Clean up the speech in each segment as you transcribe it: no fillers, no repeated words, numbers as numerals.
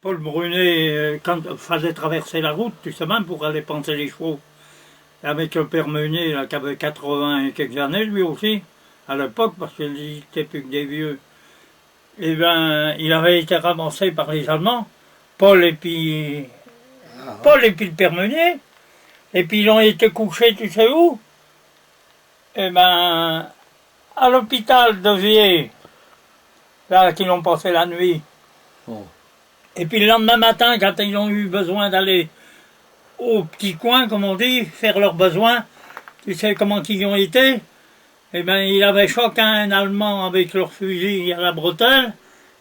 Paul Brunet, quand il fallait traverser la route, tu sais même, pour aller panser les chevaux, avec le père Meunier, là, qui avait 80 et quelques années, lui aussi, à l'époque, parce qu'il n'était plus que des vieux, et ben, il avait été ramassé par les Allemands, Paul et puis, Paul et puis le père Meunier, et puis ils ont été couchés, tu sais où? Et ben, à l'hôpital de Vier, là, qu'ils ont passé la nuit. Oh. Et puis le lendemain matin, quand ils ont eu besoin d'aller au petit coin, comme on dit, faire leurs besoins, tu sais comment ils ont été? Eh bien, il avait chacun un Allemand avec leur fusil à la bretelle,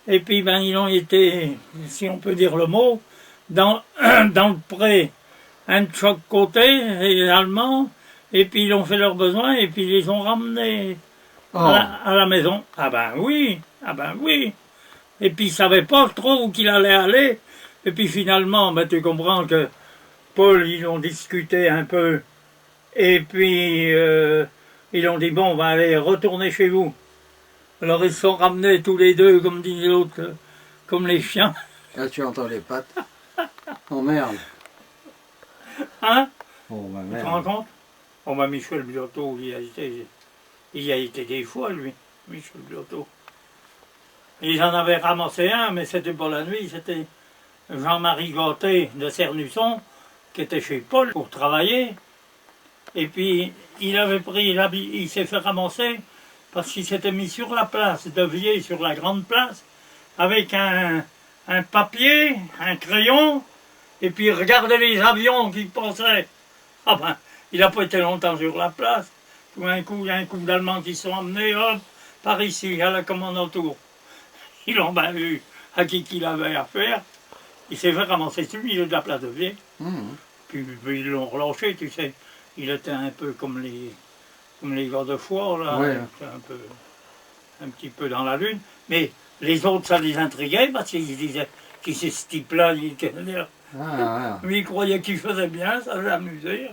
et puis ben, ils ont été, si on peut dire le mot, dans, dans le pré, un de chaque côté, les Allemands, et puis ils ont fait leurs besoins, et puis ils les ont ramenés à la maison. Ah ben oui, ah ben oui. Et puis il savait pas trop où qu'il allait aller, et puis finalement, ben, tu comprends que Paul, ils ont discuté un peu, et puis ils ont dit, bon, on va aller retourner chez vous. Alors ils se sont ramenés tous les deux, comme disait l'autre, comme les chiens. Là, tu entends les pattes. Oh merde. Hein? Oh ma Tu te rends merde. compte? Oh, ben Michel Biotto, il y a été des fois, lui, Michel Biotto. Ils en avaient ramassé un, mais c'était pas la nuit, c'était Jean-Marie Gotté de Cernusson, qui était chez Paul pour travailler. Et puis, il avait pris il s'est fait ramasser parce qu'il s'était mis sur la place de Vier, sur la grande place, avec un papier, un crayon, et puis il regardait les avions qui passaient. Ah ben, il n'a pas été longtemps sur la place. Tout d'un coup, il y a un coup d'Allemands qui sont emmenés, hop, par ici, à la commande autour. Ils l'ont bien vu à qui qu'il avait affaire. Il s'est fait ramasser sur le milieu de la place de Vier. Puis ils l'ont relâché, tu sais. Il était un peu comme les gars de foire, là, Ouais. un petit peu dans la lune. Mais les autres, ça les intriguait parce qu'ils disaient qui c'est ce type-là, lui, il croyait qu'il faisait bien, ça l'amusait.